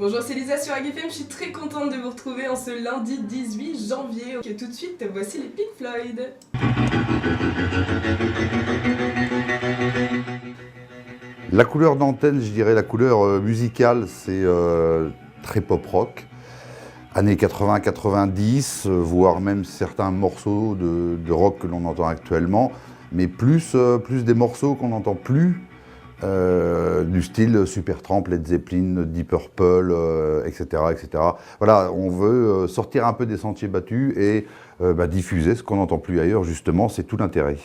Bonjour, c'est Lisa sur AgFM, je suis très contente de vous retrouver en ce lundi 18 janvier. Ok, tout de suite, voici les Pink Floyd. La couleur d'antenne, je dirais la couleur musicale, c'est très pop-rock. Années 80-90, voire même certains morceaux de rock que l'on entend actuellement, mais plus des morceaux qu'on n'entend plus, du style Supertramp, Led Zeppelin, Deep Purple, etc., etc. Voilà, on veut sortir un peu des sentiers battus et diffuser ce qu'on n'entend plus ailleurs, justement, c'est tout l'intérêt.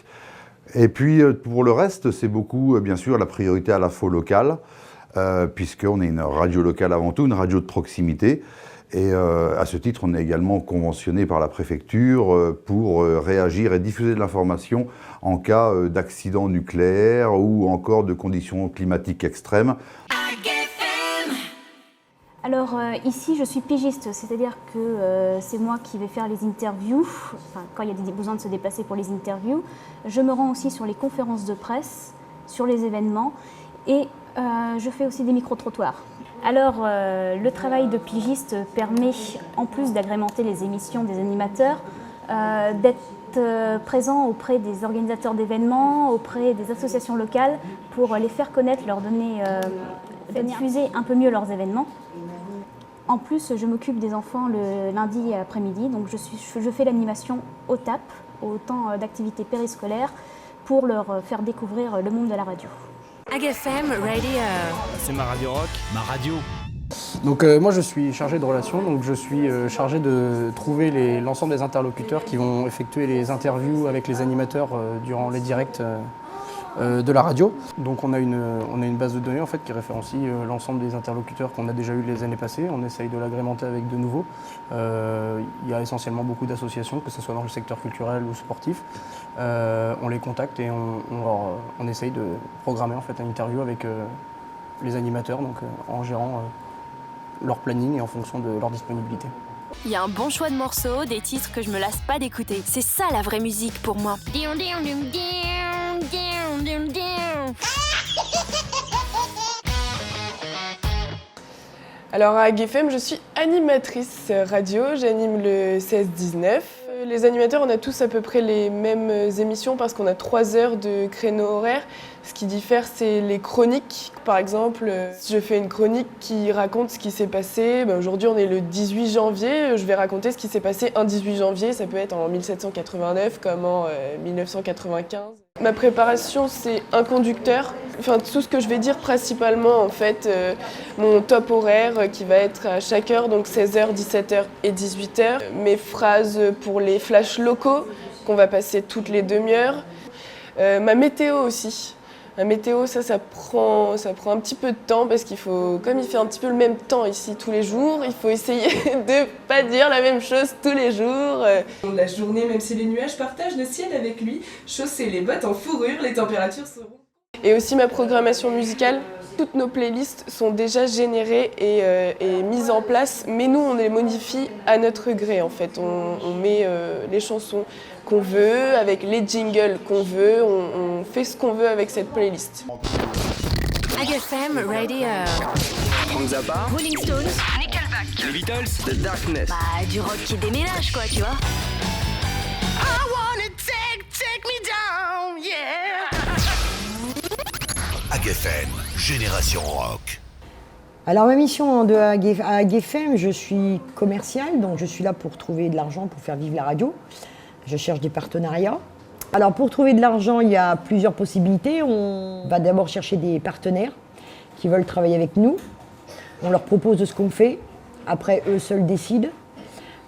Et puis pour le reste, c'est beaucoup, bien sûr, la priorité à l'info locale, puisqu'on est une radio locale avant tout, une radio de proximité. Et à ce titre, on est également conventionné par la préfecture pour réagir et diffuser de l'information en cas d'accident nucléaire ou encore de conditions climatiques extrêmes. Alors ici je suis pigiste, c'est-à-dire que c'est moi qui vais faire les interviews, quand il y a besoin de se déplacer pour les interviews. Je me rends aussi sur les conférences de presse, sur les événements et je fais aussi des micro-trottoirs. Alors le travail de pigiste permet, en plus d'agrémenter les émissions des animateurs, d'être présent auprès des organisateurs d'événements, auprès des associations locales pour les faire connaître, leur donner, diffuser un peu mieux leurs événements. En plus, je m'occupe des enfants le lundi après-midi, donc je fais l'animation au TAP, au temps d'activité périscolaire, pour leur faire découvrir le monde de la radio. AgFM Radio. C'est ma radio rock. Ma radio. Donc moi je suis chargé de relations, donc je suis chargé de trouver l'ensemble des interlocuteurs qui vont effectuer les interviews avec les animateurs durant les directs de la radio. Donc on a une base de données en fait qui référencie l'ensemble des interlocuteurs qu'on a déjà eu les années passées. On essaye de l'agrémenter avec de nouveaux. Il y a essentiellement beaucoup d'associations, que ce soit dans le secteur culturel ou sportif. On les contacte et on essaye de programmer en fait une interview avec les animateurs, donc en gérant leur planning et en fonction de leur disponibilité. Il y a un bon choix de morceaux, des titres que je me lasse pas d'écouter. C'est ça la vraie musique pour moi. Alors à AgFM, je suis animatrice radio, j'anime le 16-19. Les animateurs, on a tous à peu près les mêmes émissions parce qu'on a 3 heures de créneau horaire. Ce qui diffère, c'est les chroniques. Par exemple, je fais une chronique qui raconte ce qui s'est passé. Aujourd'hui, on est le 18 janvier. Je vais raconter ce qui s'est passé un 18 janvier. Ça peut être en 1789 comme en 1995. Ma préparation, c'est un conducteur. Enfin, tout ce que je vais dire principalement, en fait, mon top horaire qui va être à chaque heure, donc 16h, 17h et 18h. Mes phrases pour les flashs locaux qu'on va passer toutes les demi-heures. Ma météo aussi. La météo, ça prend un petit peu de temps parce comme il fait un petit peu le même temps ici tous les jours, il faut essayer de pas dire la même chose tous les jours. La journée, même si les nuages partagent le ciel avec lui, chaussez les bottes en fourrure, les températures seront... Et aussi ma programmation musicale. Toutes nos playlists sont déjà générées et mises en place, mais nous on les modifie à notre gré en fait. On met les chansons qu'on veut, avec les jingles qu'on veut, on fait ce qu'on veut avec cette playlist. AgFM Radio. Frank Zappa. Rolling Stones. Nickelback. Les Beatles. The Darkness. Du rock qui déménage quoi, tu vois. I wanna take me down, yeah. AgFM, Génération Rock. Alors ma mission à AgFM, je suis commerciale, donc je suis là pour trouver de l'argent pour faire vivre la radio. Je cherche des partenariats. Alors pour trouver de l'argent, il y a plusieurs possibilités. On va d'abord chercher des partenaires qui veulent travailler avec nous. On leur propose de ce qu'on fait. Après, eux seuls décident.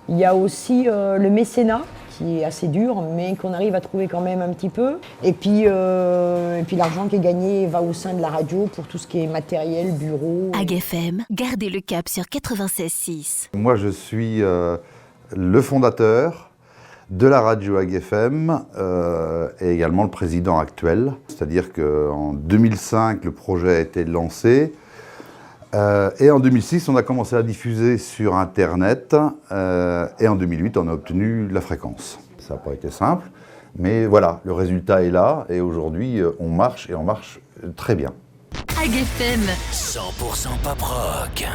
Il y a aussi le mécénat, qui est assez dur, mais qu'on arrive à trouver quand même un petit peu. Et puis l'argent qui est gagné va au sein de la radio pour tout ce qui est matériel, bureau. AgFM, gardez le cap sur 96.6. Moi, je suis le fondateur de la radio AgFM et également le président actuel. C'est-à-dire qu'en 2005, le projet a été lancé. Et en 2006, on a commencé à diffuser sur Internet et en 2008, on a obtenu la fréquence. Ça n'a pas été simple, mais voilà, le résultat est là et aujourd'hui, on marche et on marche très bien. AgFM 100% pop rock.